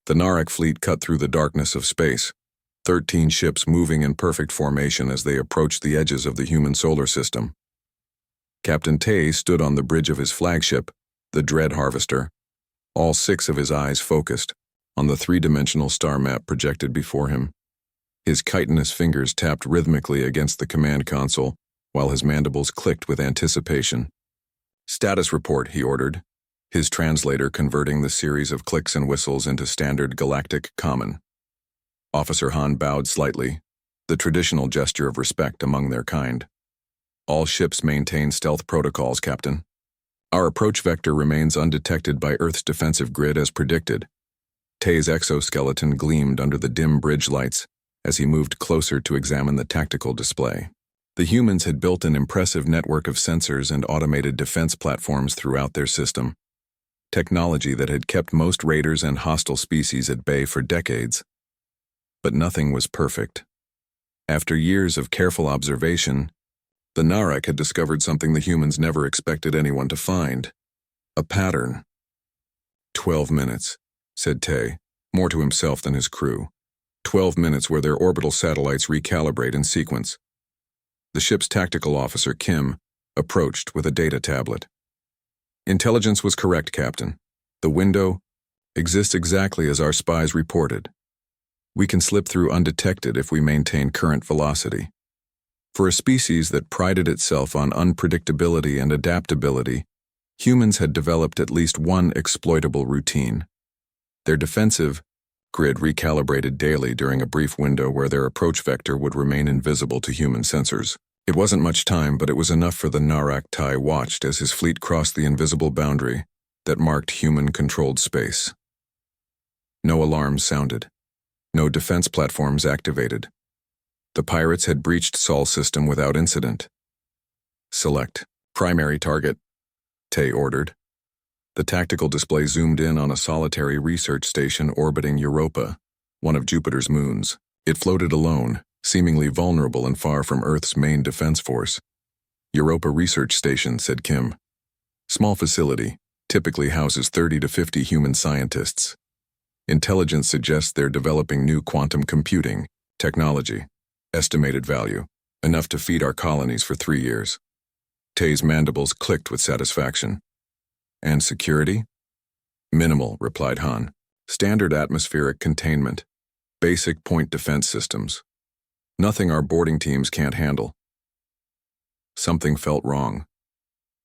The Narek fleet cut through the darkness of space, 13 ships moving in perfect formation as they approached the edges of the human solar system. Captain Tay stood on the bridge of his flagship, the Dread Harvester, all 6 of his eyes focused on the three-dimensional star map projected before him. His chitinous fingers tapped rhythmically against the command console, while his mandibles clicked with anticipation. "Status report," he ordered, his translator converting the series of clicks and whistles into standard galactic common. Officer Han bowed slightly, the traditional gesture of respect among their kind. "All ships maintain stealth protocols, Captain. Our approach vector remains undetected by Earth's defensive grid as predicted." Tay's exoskeleton gleamed under the dim bridge lights as he moved closer to examine the tactical display. The humans had built an impressive network of sensors and automated defense platforms throughout their system, technology that had kept most raiders and hostile species at bay for decades. But nothing was perfect. After years of careful observation, the Narek had discovered something the humans never expected anyone to find: a pattern. 12 minutes, said Tay, more to himself than his crew. 12 minutes where their orbital satellites recalibrate in sequence. The ship's tactical officer, Kim, approached with a data tablet. "Intelligence was correct, Captain. The window exists exactly as our spies reported. We can slip through undetected if we maintain current velocity. For a species that prided itself on unpredictability and adaptability, humans had developed at least one exploitable routine. Their defensive grid recalibrated daily during a brief window where their approach vector would remain invisible to human sensors. It wasn't much time, but it was enough for the Narek Tay watched as his fleet crossed the invisible boundary that marked human-controlled space. No alarms sounded. No defense platforms activated. The pirates had breached Sol system without incident. "Select primary target," Tay ordered. The tactical display zoomed in on a solitary research station orbiting Europa, one of Jupiter's moons. It floated alone, seemingly vulnerable and far from Earth's main defense force. "Europa Research Station," said Kim. "Small facility, typically houses 30 to 50 human scientists. Intelligence suggests they're developing new quantum computing technology. Estimated value, enough to feed our colonies for 3 years. Tay's mandibles clicked with satisfaction. "And security?" "Minimal," replied Han. "Standard atmospheric containment. Basic point defense systems. Nothing our boarding teams can't handle." Something felt wrong.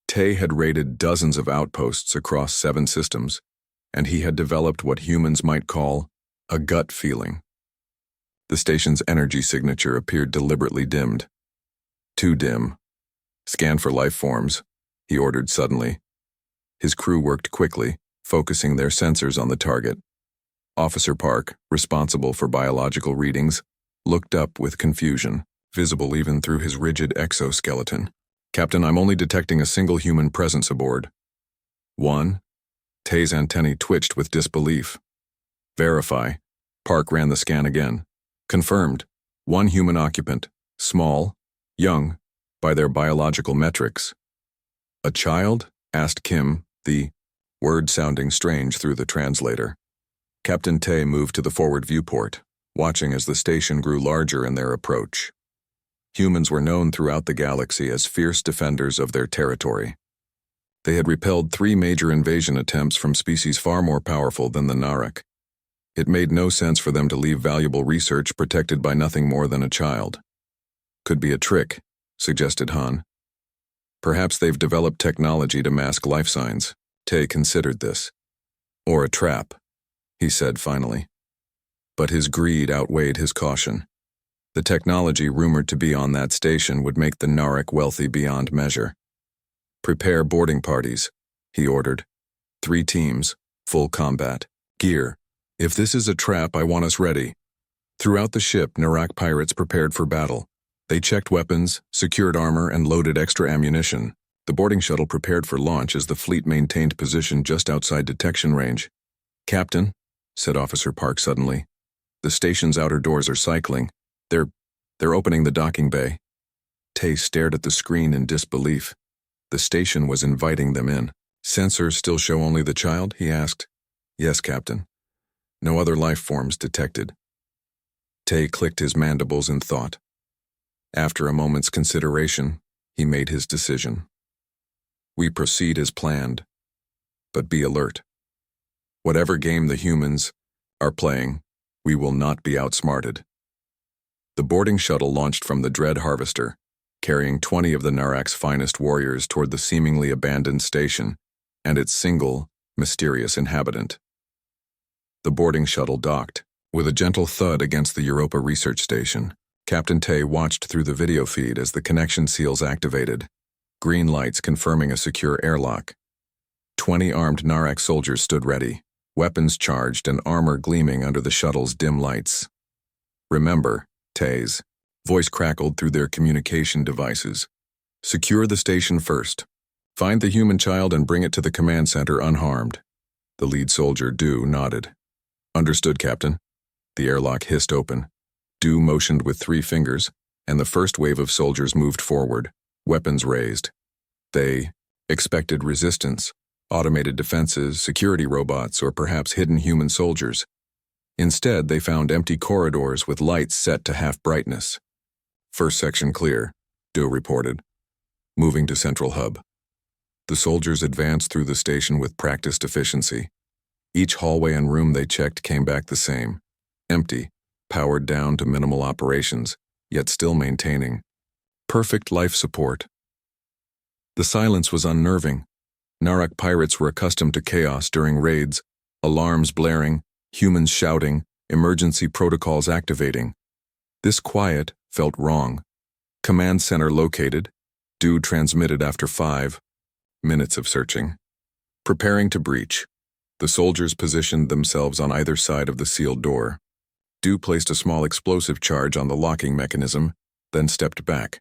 Tay had raided dozens of outposts across 7 systems, and he had developed what humans might call a gut feeling. The station's energy signature appeared deliberately dimmed. Too dim. "Scan for life forms," he ordered suddenly. His crew worked quickly, focusing their sensors on the target. Officer Park, responsible for biological readings, looked up with confusion, visible even through his rigid exoskeleton. "Captain, I'm only detecting a single human presence aboard." "One?" Tay's antennae twitched with disbelief. "Verify." Park ran the scan again. "Confirmed. 1 human occupant. Small. Young. By their biological metrics." "A child?" asked Kim, the word sounding strange through the translator. Captain Tay moved to the forward viewport, watching as the station grew larger in their approach. Humans were known throughout the galaxy as fierce defenders of their territory. They had repelled 3 major invasion attempts from species far more powerful than the Narek. It made no sense for them to leave valuable research protected by nothing more than a child. "Could be a trick," suggested Han. "Perhaps they've developed technology to mask life signs." Tay considered this. "Or a trap," he said finally. But his greed outweighed his caution. The technology rumored to be on that station would make the Narek wealthy beyond measure. "Prepare boarding parties," he ordered. 3 teams, full combat. "Gear. If this is a trap, I want us ready." Throughout the ship, Narek pirates prepared for battle. They checked weapons, secured armor, and loaded extra ammunition. The boarding shuttle prepared for launch as the fleet maintained position just outside detection range. "Captain," said Officer Park suddenly, "the station's outer doors are cycling. They're opening the docking bay." Tay stared at the screen in disbelief. The station was inviting them in. "Sensors still show only the child?" he asked. "Yes, Captain. No other life forms detected. Tay clicked his mandibles in thought. After a moment's consideration, he made his decision. We proceed as planned, but be alert. Whatever game the humans are playing, we will not be outsmarted. The boarding shuttle launched from the Dread Harvester, carrying 20 of the Narak's finest warriors toward the seemingly abandoned station and its single, mysterious inhabitant. The boarding shuttle docked. With a gentle thud against the Europa research station, Captain Tay watched through the video feed as the connection seals activated, green lights confirming a secure airlock. 20 armed Narak soldiers stood ready, weapons charged and armor gleaming under the shuttle's dim lights. Remember, Tay's voice crackled through their communication devices. Secure the station first. Find the human child and bring it to the command center unharmed. The lead soldier, Du, nodded. Understood, Captain. The airlock hissed open. Du motioned with 3 fingers, and the first wave of soldiers moved forward, weapons raised. They expected resistance, automated defenses, security robots, or perhaps hidden human soldiers. Instead, they found empty corridors with lights set to half brightness. First section clear, Du reported, moving to Central Hub. The soldiers advanced through the station with practiced efficiency. Each hallway and room they checked came back the same. Empty, powered down to minimal operations, yet still maintaining perfect life support. The silence was unnerving. Narak pirates were accustomed to chaos during raids, alarms blaring, humans shouting, emergency protocols activating. This quiet felt wrong. Command center located. Du transmitted after 5 minutes of searching. Preparing to breach. The soldiers positioned themselves on either side of the sealed door. Du placed a small explosive charge on the locking mechanism, then stepped back.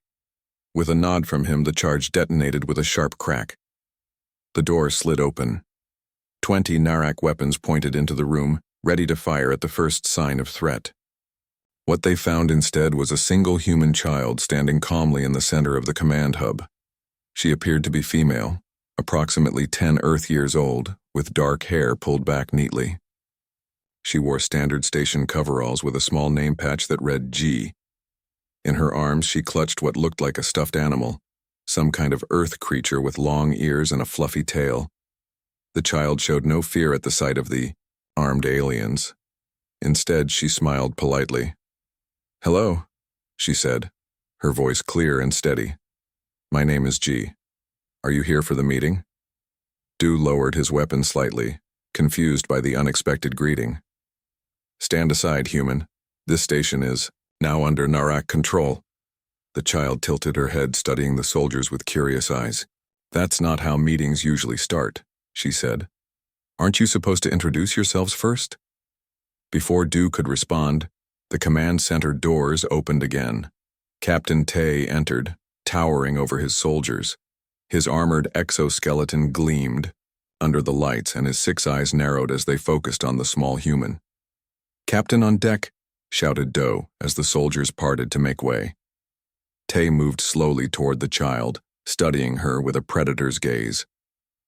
With a nod from him, the charge detonated with a sharp crack. The door slid open. 20 Narak weapons pointed into the room, ready to fire at the first sign of threat. What they found instead was a single human child standing calmly in the center of the command hub. She appeared to be female, approximately 10 Earth years old, with dark hair pulled back neatly. She wore standard station coveralls with a small name patch that read G. In her arms, she clutched what looked like a stuffed animal, some kind of earth creature with long ears and a fluffy tail. The child showed no fear at the sight of the armed aliens. Instead, she smiled politely. "Hello," she said, her voice clear and steady. "My name is G. Are you here for the meeting?" Du lowered his weapon slightly, confused by the unexpected greeting. "Stand aside, human. This station is now under Narak control." The child tilted her head, studying the soldiers with curious eyes. "That's not how meetings usually start," she said. "Aren't you supposed to introduce yourselves first?" Before Du could respond, the command center doors opened again. Captain Tay entered, towering over his soldiers. His armored exoskeleton gleamed under the lights, and his 6 eyes narrowed as they focused on the small human. "Captain on deck," shouted Do as the soldiers parted to make way. Tay moved slowly toward the child, studying her with a predator's gaze.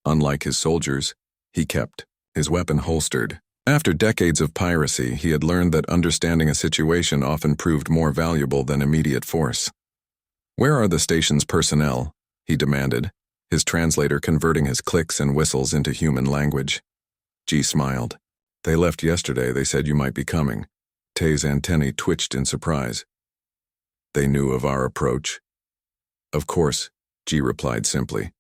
Unlike his soldiers, he kept his weapon holstered. After decades of piracy, he had learned that understanding a situation often proved more valuable than immediate force. "Where are the station's personnel?" he demanded, his translator converting his clicks and whistles into human language. G smiled. "They left yesterday. They said you might be coming." Tay's antennae twitched in surprise. "They knew of our approach?" "Of course," G replied simply.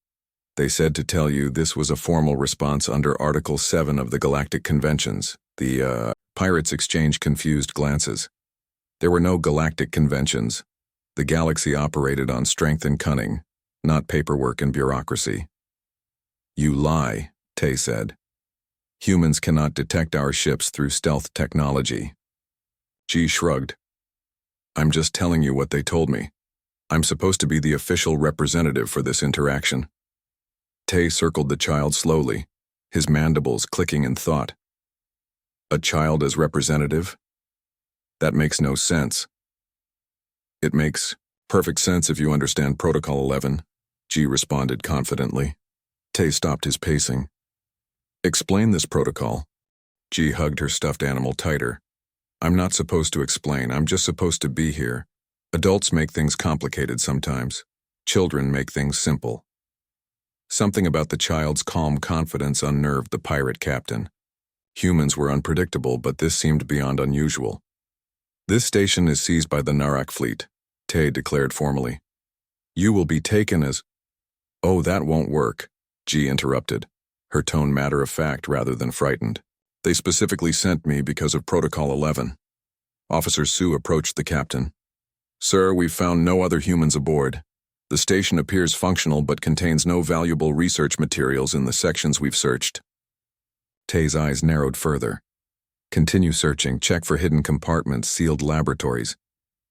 "They said to tell you this was a formal response under Article 7 of the Galactic Conventions." The pirates exchanged confused glances. There were no galactic conventions. The galaxy operated on strength and cunning, not paperwork and bureaucracy. "You lie," Tay said. "Humans cannot detect our ships through stealth technology." G shrugged. "I'm just telling you what they told me. I'm supposed to be the official representative for this interaction." Tay circled the child slowly, his mandibles clicking in thought. "A child as representative? That makes no sense." "It makes perfect sense if you understand Protocol 11, G responded confidently. Tay stopped his pacing. "Explain this protocol." G hugged her stuffed animal tighter. I'm not supposed to explain, I'm just supposed to be here. Adults make things complicated sometimes. Children make things simple. Something about the child's calm confidence unnerved the pirate captain. Humans were unpredictable, but this seemed beyond unusual. This station is seized by the Narak fleet, Tay declared formally. You will be taken as... Oh, that won't work, G interrupted, her tone matter-of-fact rather than frightened. They specifically sent me because of Protocol 11. Officer Sue approached the captain. Sir, we've found no other humans aboard. The station appears functional but contains no valuable research materials in the sections we've searched. Tay's eyes narrowed further. Continue searching, check for hidden compartments, sealed laboratories.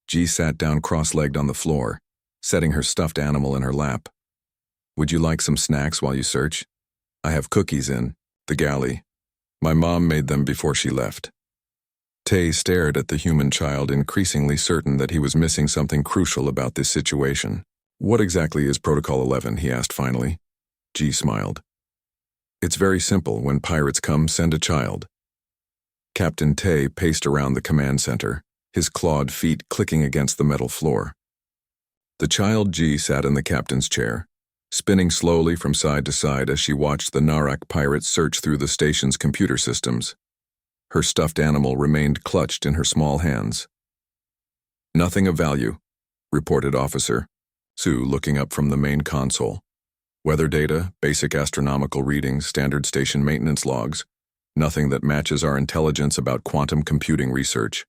G sat down cross-legged on the floor, setting her stuffed animal in her lap. Would you like some snacks while you search? I have cookies in the galley. My mom made them before she left. Tay stared at the human child, increasingly certain that he was missing something crucial about this situation. What exactly is Protocol 11? He asked finally. G smiled. It's very simple. When pirates come, send a child. Captain Tay paced around the command center, his clawed feet clicking against the metal floor. The child G sat in the captain's chair, spinning slowly from side to side as she watched the Narak pirates search through the station's computer systems. Her stuffed animal remained clutched in her small hands. Nothing of value, reported Officer Sue, looking up from the main console. Weather data, basic astronomical readings, standard station maintenance logs. Nothing that matches our intelligence about quantum computing research.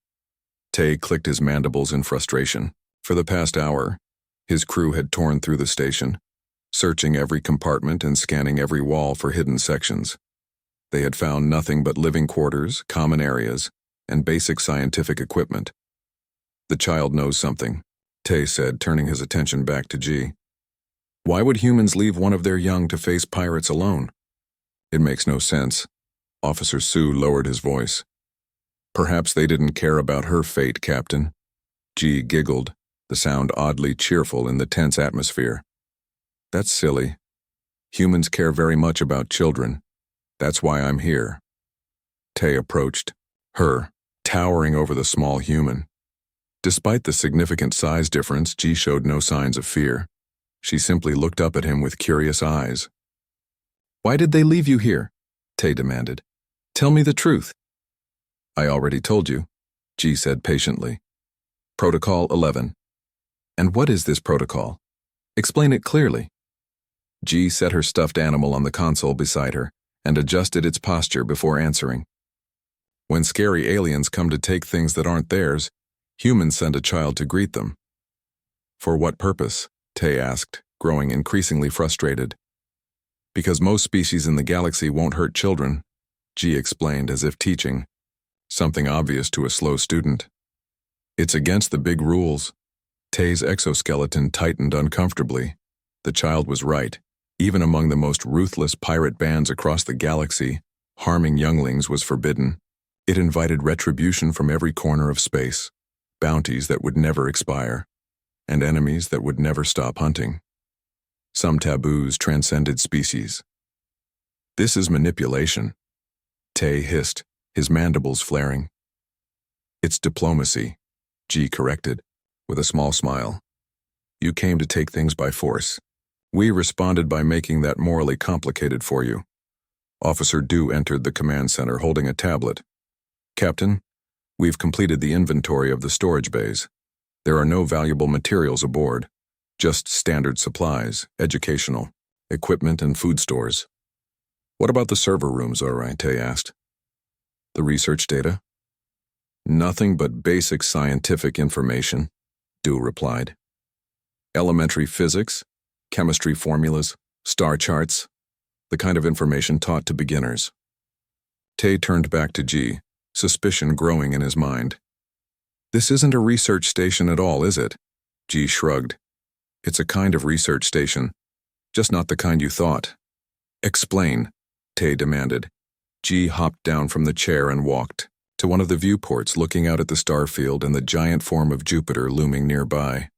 Tay clicked his mandibles in frustration. For the past hour, his crew had torn through the station, searching every compartment and scanning every wall for hidden sections. They had found nothing but living quarters, common areas, and basic scientific equipment. The child knows something, Tay said, turning his attention back to G. Why would humans leave one of their young to face pirates alone? It makes no sense. Officer Sue lowered his voice. Perhaps they didn't care about her fate, Captain. G giggled, the sound oddly cheerful in the tense atmosphere. That's silly. Humans care very much about children. That's why I'm here. Tay approached, her, towering over the small human. Despite the significant size difference, G showed no signs of fear. She simply looked up at him with curious eyes. Why did they leave you here? Tay demanded. Tell me the truth. I already told you, G said patiently. Protocol 11. And what is this protocol? Explain it clearly. G set her stuffed animal on the console beside her and adjusted its posture before answering. When scary aliens come to take things that aren't theirs, humans send a child to greet them. For what purpose? Tay asked, growing increasingly frustrated. Because most species in the galaxy won't hurt children, G explained as if teaching, something obvious to a slow student. It's against the big rules. Tay's exoskeleton tightened uncomfortably. The child was right. Even among the most ruthless pirate bands across the galaxy, harming younglings was forbidden. It invited retribution from every corner of space, bounties that would never expire, and enemies that would never stop hunting. Some taboos transcended species. This is manipulation, Tay hissed, his mandibles flaring. It's diplomacy, G corrected, with a small smile. You came to take things by force. We responded by making that morally complicated for you. Officer Du entered the command center holding a tablet. Captain, we've completed the inventory of the storage bays. There are no valuable materials aboard, just standard supplies, educational, equipment, and food stores. What about the server rooms, alright? Tay asked. The research data? Nothing but basic scientific information, Du replied. Elementary physics, chemistry formulas, star charts, the kind of information taught to beginners. Tay turned back to G, suspicion growing in his mind. This isn't a research station at all, is it? G shrugged. It's a kind of research station, just not the kind you thought. Explain, Tay demanded. G hopped down from the chair and walked to one of the viewports looking out at the starfield and the giant form of Jupiter looming nearby.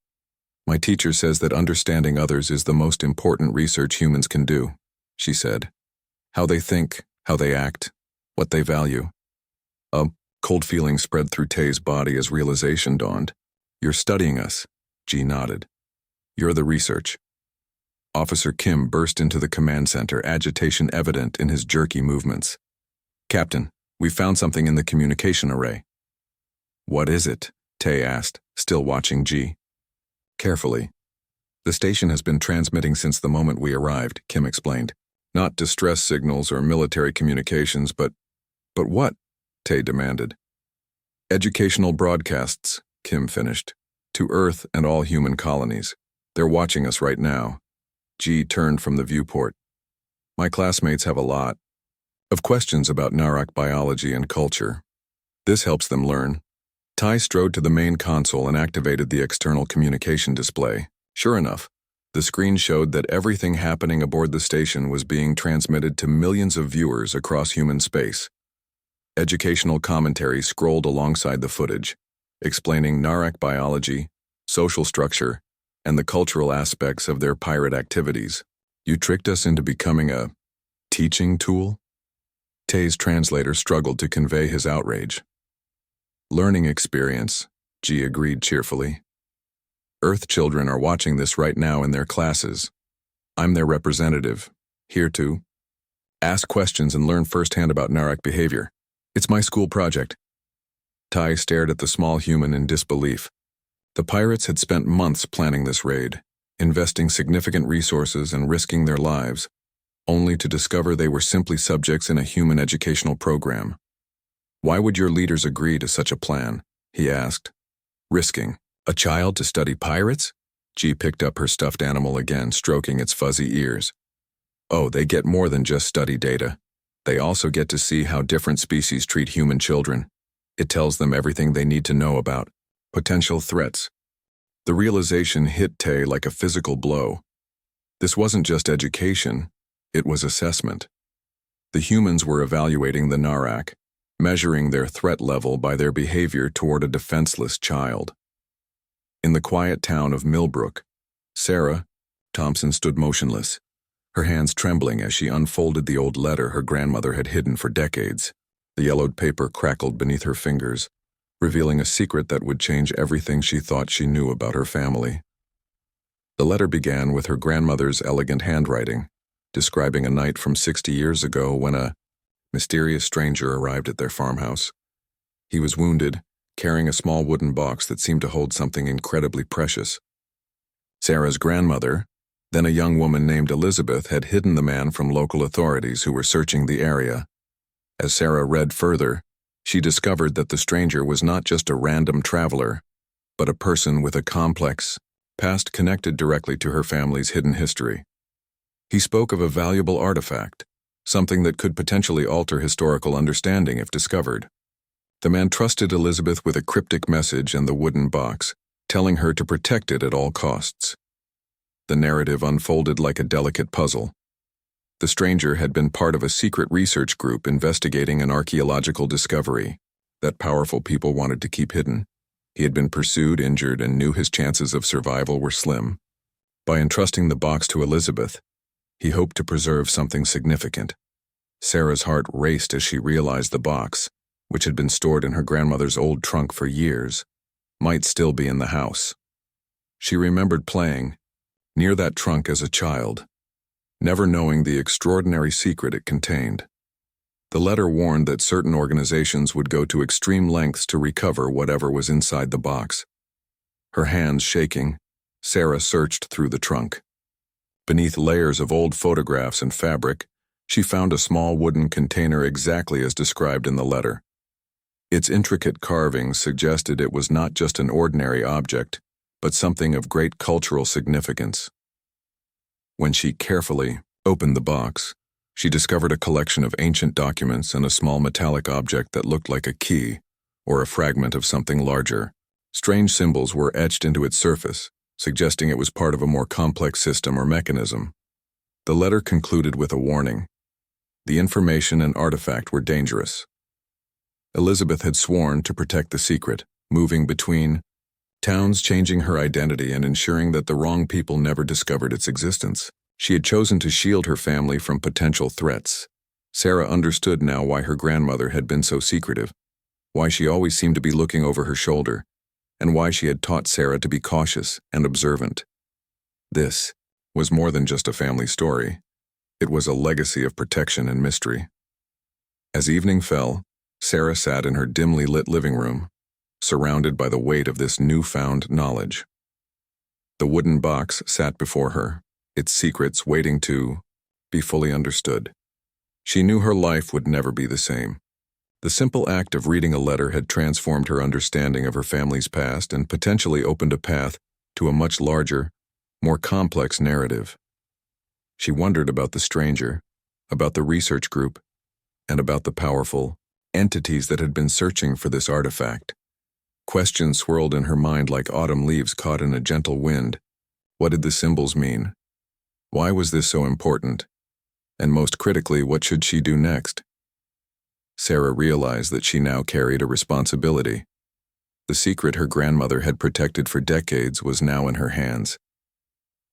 My teacher says that understanding others is the most important research humans can do, she said. How they think, how they act, what they value. A cold feeling spread through Tay's body as realization dawned. You're studying us, G nodded. You're the research. Officer Kim burst into the command center, agitation evident in his jerky movements. Captain, we found something in the communication array. What is it? Tay asked, still watching G. Carefully. The station has been transmitting since the moment we arrived, Kim explained. Not distress signals or military communications, but what? Tay demanded. Educational broadcasts, Kim finished. To Earth and all human colonies. They're watching us right now. G turned from the viewport. My classmates have a lot of questions about Narak biology and culture. This helps them learn. Tai strode to the main console and activated the external communication display. Sure enough, the screen showed that everything happening aboard the station was being transmitted to millions of viewers across human space. Educational commentary scrolled alongside the footage, explaining Narak biology, social structure, and the cultural aspects of their pirate activities. You tricked us into becoming a teaching tool? Tay's translator struggled to convey his outrage. Learning experience, G agreed cheerfully. Earth children are watching this right now in their classes. I'm their representative, here to ask questions and learn firsthand about Narak behavior. It's my school project. Tai stared at the small human in disbelief. The pirates had spent months planning this raid, investing significant resources and risking their lives, only to discover they were simply subjects in a human educational program. Why would your leaders agree to such a plan? He asked. Risking a child to study pirates? G picked up her stuffed animal again, stroking its fuzzy ears. Oh, they get more than just study data. They also get to see how different species treat human children. It tells them everything they need to know about potential threats. The realization hit Tay like a physical blow. This wasn't just education, it was assessment. The humans were evaluating the Narak, measuring their threat level by their behavior toward a defenseless child. In the quiet town of Millbrook, Sarah Thompson stood motionless, her hands trembling as she unfolded the old letter her grandmother had hidden for decades. The yellowed paper crackled beneath her fingers, revealing a secret that would change everything she thought she knew about her family. The letter began with her grandmother's elegant handwriting, describing a night from 60 years ago when a mysterious stranger arrived at their farmhouse. He was wounded, carrying a small wooden box that seemed to hold something incredibly precious. Sarah's grandmother, then a young woman named Elizabeth, had hidden the man from local authorities who were searching the area. As Sarah read further, she discovered that the stranger was not just a random traveler, but a person with a complex past connected directly to her family's hidden history. He spoke of a valuable artifact, something that could potentially alter historical understanding if discovered. The man trusted Elizabeth with a cryptic message and the wooden box, telling her to protect it at all costs. The narrative unfolded like a delicate puzzle. The stranger had been part of a secret research group investigating an archaeological discovery that powerful people wanted to keep hidden. He had been pursued, injured, and knew his chances of survival were slim. By entrusting the box to Elizabeth, he hoped to preserve something significant. Sarah's heart raced as she realized the box, which had been stored in her grandmother's old trunk for years, might still be in the house. She remembered playing near that trunk as a child, never knowing the extraordinary secret it contained. The letter warned that certain organizations would go to extreme lengths to recover whatever was inside the box. Her hands shaking, Sarah searched through the trunk. Beneath layers of old photographs and fabric, she found a small wooden container exactly as described in the letter. Its intricate carvings suggested it was not just an ordinary object, but something of great cultural significance. When she carefully opened the box, she discovered a collection of ancient documents and a small metallic object that looked like a key or a fragment of something larger. Strange symbols were etched into its surface, suggesting it was part of a more complex system or mechanism. The letter concluded with a warning. The information and artifact were dangerous. Elizabeth had sworn to protect the secret, moving between towns, changing her identity and ensuring that the wrong people never discovered its existence. She had chosen to shield her family from potential threats. Sarah understood now why her grandmother had been so secretive. why she always seemed to be looking over her shoulder, and why she had taught Sarah to be cautious and observant. This was more than just a family story. It was a legacy of protection and mystery. As evening fell, Sarah sat in her dimly lit living room, surrounded by the weight of this newfound knowledge. The wooden box sat before her, its secrets waiting to be fully understood. She knew her life would never be the same. The simple act of reading a letter had transformed her understanding of her family's past and potentially opened a path to a much larger, more complex narrative. She wondered about the stranger, about the research group, and about the powerful entities that had been searching for this artifact. Questions swirled in her mind like autumn leaves caught in a gentle wind. What did the symbols mean? Why was this so important? And most critically, what should she do next? Sarah realized that she now carried a responsibility. The secret her grandmother had protected for decades was now in her hands.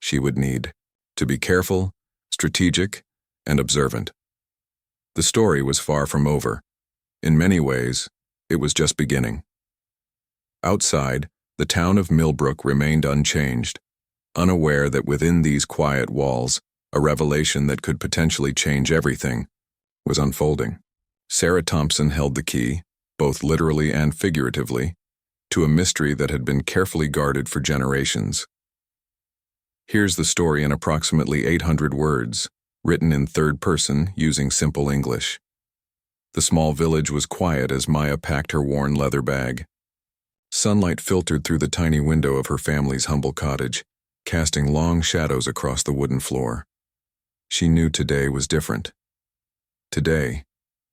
She would need to be careful, strategic, and observant. The story was far from over. In many ways, it was just beginning. Outside, the town of Millbrook remained unchanged, unaware that within these quiet walls, a revelation that could potentially change everything was unfolding. Sarah Thompson held the key, both literally and figuratively, to a mystery that had been carefully guarded for generations. Here's the story in approximately 800 words, written in third person using simple English. The small village was quiet as Maya packed her worn leather bag. Sunlight filtered through the tiny window of her family's humble cottage, casting long shadows across the wooden floor. She knew today was different. Today,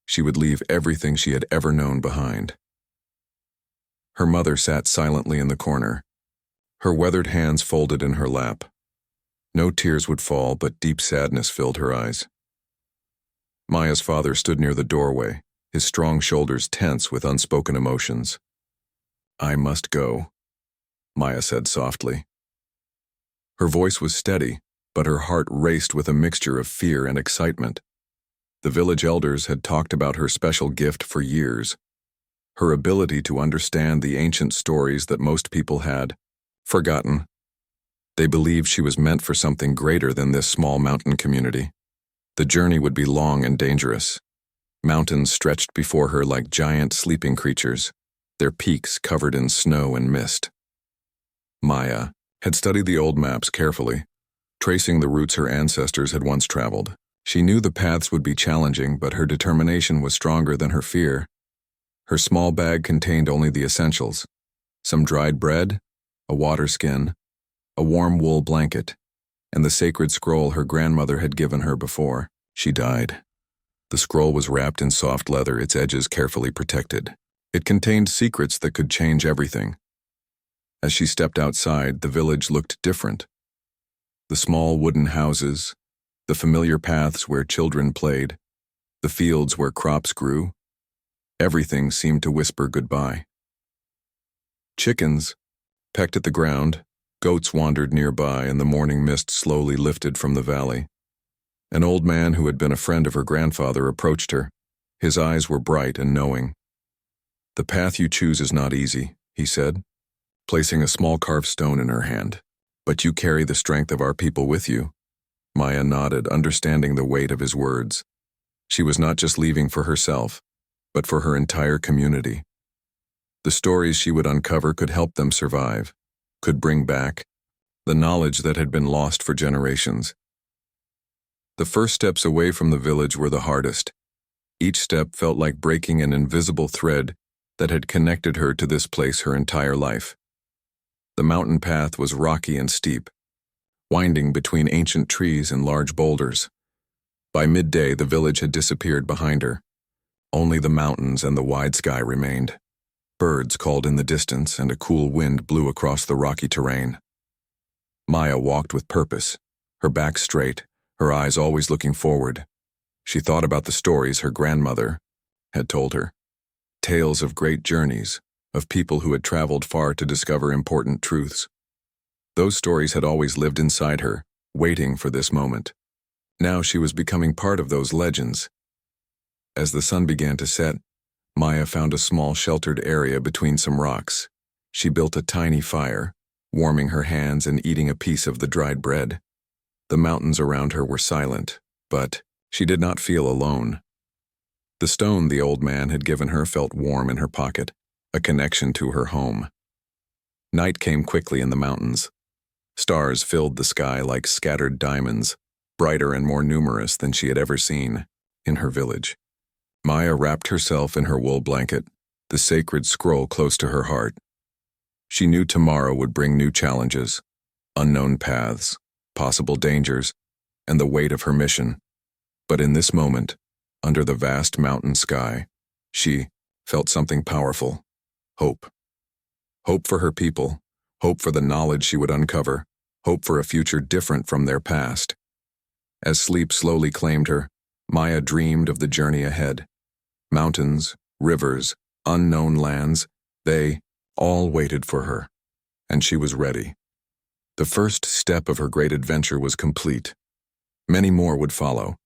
she would leave everything she had ever known behind. Her mother sat silently in the corner, her weathered hands folded in her lap. No tears would fall, but deep sadness filled her eyes. Maya's father stood near the doorway, his strong shoulders tense with unspoken emotions. "I must go," Maya said softly. Her voice was steady, but her heart raced with a mixture of fear and excitement. The village elders had talked about her special gift for years, her ability to understand the ancient stories that most people had forgotten. They believed she was meant for something greater than this small mountain community. The journey would be long and dangerous. Mountains stretched before her like giant sleeping creatures, their peaks covered in snow and mist. Maya had studied the old maps carefully, tracing the routes her ancestors had once traveled. She knew the paths would be challenging, but her determination was stronger than her fear. Her small bag contained only the essentials: some dried bread, a water skin, a warm wool blanket, and the sacred scroll her grandmother had given her before she died. The scroll was wrapped in soft leather, its edges carefully protected. It contained secrets that could change everything. As she stepped outside, the village looked different. The small wooden houses, the familiar paths where children played, the fields where crops grew, everything seemed to whisper goodbye. Chickens pecked at the ground, goats wandered nearby, and the morning mist slowly lifted from the valley. An old man who had been a friend of her grandfather approached her. His eyes were bright and knowing. "The path you choose is not easy," he said, placing a small carved stone in her hand. "But you carry the strength of our people with you." Maya nodded, understanding the weight of his words. She was not just leaving for herself, but for her entire community. The stories she would uncover could help them survive, could bring back the knowledge that had been lost for generations. The first steps away from the village were the hardest. Each step felt like breaking an invisible thread that had connected her to this place her entire life. The mountain path was rocky and steep, winding between ancient trees and large boulders. By midday, the village had disappeared behind her. Only the mountains and the wide sky remained. Birds called in the distance, and a cool wind blew across the rocky terrain. Maya walked with purpose, her back straight, her eyes always looking forward. She thought about the stories her grandmother had told her. Tales of great journeys, of people who had traveled far to discover important truths. Those stories had always lived inside her, waiting for this moment. Now she was becoming part of those legends. As the sun began to set, Maya found a small sheltered area between some rocks. She built a tiny fire, warming her hands and eating a piece of the dried bread. The mountains around her were silent, but she did not feel alone. The stone the old man had given her felt warm in her pocket, a connection to her home. Night came quickly in the mountains. Stars filled the sky like scattered diamonds, brighter and more numerous than she had ever seen in her village. Maya wrapped herself in her wool blanket, the sacred scroll close to her heart. She knew tomorrow would bring new challenges, unknown paths, possible dangers, and the weight of her mission. But in this moment, under the vast mountain sky, she felt something powerful: hope. Hope for her people, hope for the knowledge she would uncover, hope for a future different from their past. As sleep slowly claimed her, Maya dreamed of the journey ahead. Mountains, rivers, unknown lands, they all waited for her, and she was ready. The first step of her great adventure was complete. Many more would follow,